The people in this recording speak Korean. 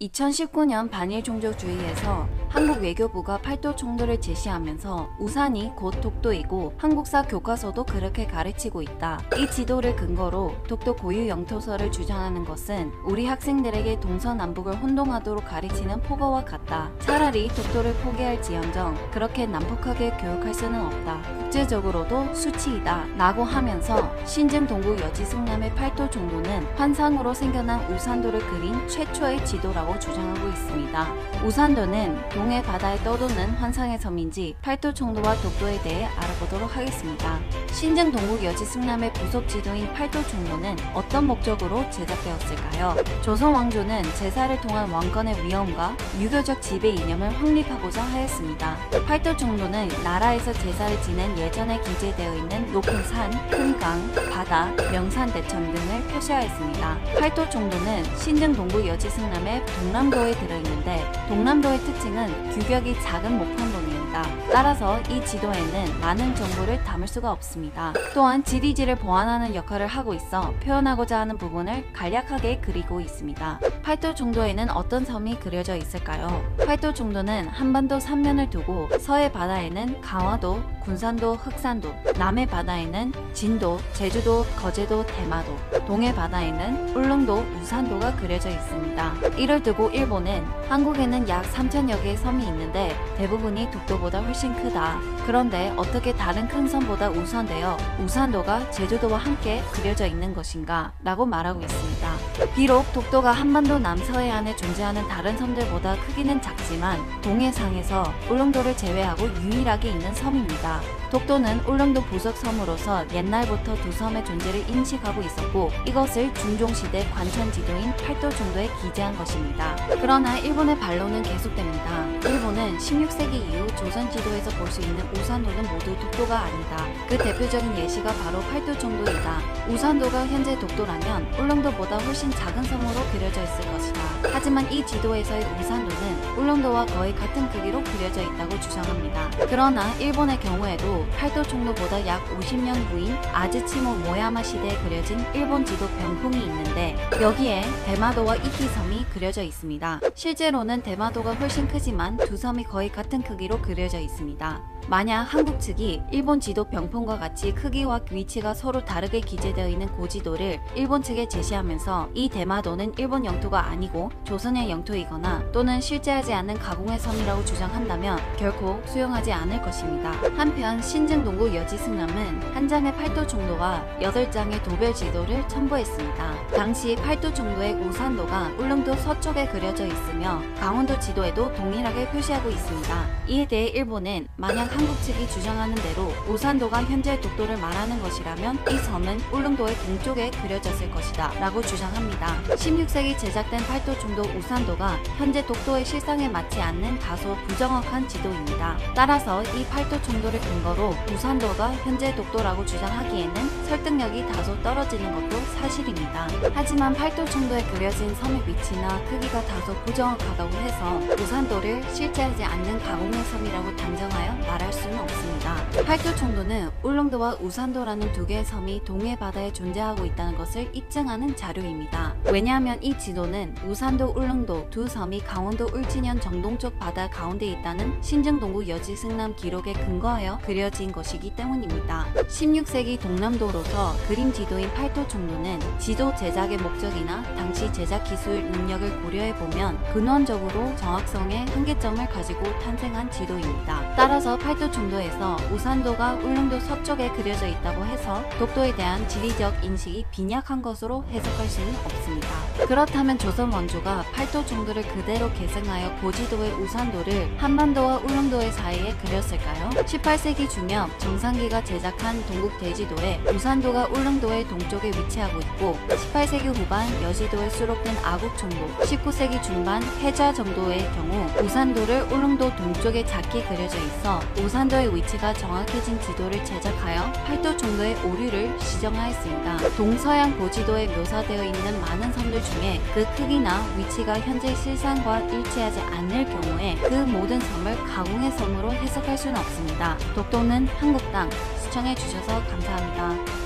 2019년 반일 종족주의에서 한국 외교부가 팔도 총도를 제시하면서 우산이 곧 독도이고 한국사 교과서도 그렇게 가르치고 있다. 이 지도를 근거로 독도 고유 영토서를 주장하는 것은 우리 학생들에게 동서남북을 혼동하도록 가르치는 폭어와 같다. 차라리 독도를 포기할지언정 그렇게 난폭하게 교육할 수는 없다. 국제적으로도 수치이다 라고 하면서 신증 동구 여지승남의 팔도 종도는 환상으로 생겨난 우산도를 그린 최초의 지도라고 주장하고 있습니다. 우산도는 동해 바다에 떠도는 환상의 섬인지 팔도 총도와 독도에 대해 알아보도록 하겠습니다. 신증 동국 여지승남의 부속 지도인 팔도 총도는 어떤 목적으로 제작되었을까요? 조선 왕조는 제사를 통한 왕권의 위엄과 유교적 지배 이념을 확립하고자 하였습니다. 팔도 총도는 나라에서 제사를 지낸 예전에 기재되어 있는 높은 산, 큰 강, 바다, 명산 대천 등을 표시하였습니다. 팔도 총도는 신증 동국 여지승남의 동남도에 들어있는데 동남도의 특징은 규격이 작은 목판도입니다. 따라서 이 지도에는 많은 정보를 담을 수가 없습니다. 또한 지리지를 보완하는 역할을 하고 있어 표현하고자 하는 부분을 간략하게 그리고 있습니다. 팔도 총도에는 어떤 섬이 그려져 있을까요? 팔도 총도는 한반도 3면을 두고 서해 바다에는 강화도, 군산도, 흑산도, 남해 바다에는 진도, 제주도, 거제도, 대마도, 동해 바다에는 울릉도, 우산도가 그려져 있습니다. 이를 두고 일본은 한국에는 약 3,000여 개의 섬이 있는데 대부분이 독도보다 훨씬 크다. 그런데 어떻게 다른 큰 섬보다 우선되어 우산도가 제주도와 함께 그려져 있는 것인가? 라고 말하고 있습니다. 비록 독도가 한반도 남서해안에 존재하는 다른 섬들보다 크기는 작지만 동해상에서 울릉도를 제외하고 유일하게 있는 섬입니다. 독도는 울릉도 부속 섬으로서 옛날부터 두 섬의 존재를 인식하고 있었고 이것을 중종시대 관천 지도인 팔도 총도에 기재한 것입니다. 그러나 일본의 반론은 계속됩니다. 일본은 16세기 이후 조선 지도에서 볼 수 있는 우산도는 모두 독도가 아니다. 그 대표적인 예시가 바로 팔도 총도이다. 우산도가 현재 독도라면 울릉도보다 훨씬 작은 섬으로 그려져 있을 것이다. 하지만 이 지도에서의 우산도는 울릉도와 거의 같은 크기로 그려져 있다고 주장합니다. 그러나 일본의 경우에도 팔도 총도보다 약 50년 후인 아즈치모 모야마 시대에 그려진 일본 지도 병풍이 있는데 여기에 대마도와 이키섬이 그려져 있습니다. 실제로는 대마도가 훨씬 크지만 두 섬이 거의 같은 크기로 그려져 있습니다. 만약 한국 측이 일본 지도 병풍과 같이 크기와 위치가 서로 다르게 기재되어 있는 고지도를 일본 측에 제시하면서 이 대마도는 일본 영토가 아니고 조선의 영토이거나 또는 실제하지 않는 가공의 섬이라고 주장한다면 결코 수용하지 않을 것입니다. 한편 신증 동구 여지승남은 한 장의 팔도 총도와 8장의 도별 지도를 첨부했습니다. 당시 팔도 총도의 우산도가 울릉도 서쪽에 그려져 있으며 강원도 지도에도 동일하게 표시하고 있습니다. 이에 대해 일본은 만약 한국 측이 주장하는 대로 우산도가 현재 독도를 말하는 것이라면 이 섬은 울릉도의 동쪽에 그려졌을 것이다 라고 주장합니다. 16세기 제작된 팔도 총도 우산도가 현재 독도의 실상에 맞지 않는 다소 부정확한 지도입니다. 따라서 이 팔도 총도를 근거로 우산도가 현재 독도라고 주장하기에는 설득력이 다소 떨어지는 것도 사실입니다. 하지만 팔도 총도에 그려진 섬의 위치나 크기가 다소 부정확하다고 해서 우산도를 실제하지 않는 가공의 섬이라고 단정하여 말할 수는 없습니다. 팔도 총도는 울릉도와 우산도라는 두 개의 섬이 동해 바다에 존재하고 있다는 것을 입증하는 자료입니다. 왜냐하면 이 지도는 우산도, 울릉도 두 섬이 강원도 울진현 정동쪽 바다 가운데 있다는 신증 동구 여지승남 기록에 근거하여 그려진 것이기 때문입니다. 16세기 동남도로서 그림 지도인 팔도 총도는 지도 제작의 목적이나 당시 제작 기술 능력을 고려해보면 근원적으로 정확성의 한계점을 가지고 탄생한 지도입니다. 따라서 팔도 총도에서 우산도가 울릉도 서쪽에 그려져 있다고 해서 독도에 대한 지리적 인식이 빈약한 것으로 해석할 수는 없습니다. 그렇다면 조선 왕조가 팔도 총도를 그대로 계승하여 고지도의 우산도를 한반도와 울릉도의 사이에 그렸을까요? 18세기 중엽 정상기가 제작한 동국 대지도에 우산도가 울릉도의 동쪽에 위치하고 있고 18세기 후반 여지도에 수록된 아국총도, 19세기 중반 해좌 정도의 경우 우산도를 울릉도 동쪽에 작게 그려져 있어 우산도의 위치가 정확해진 지도를 제작하여 팔도 총도의 오류를 지정하였습니다. 동서양 고지도에 묘사되어 있는 많은 섬들 중에 그 크기나 위치가 현재 실상과 일치하지 않을 경우에 그 모든 섬을 가공의 섬으로 해석할 수는 없습니다. 독도는 한국 땅 시청해주셔서 감사합니다.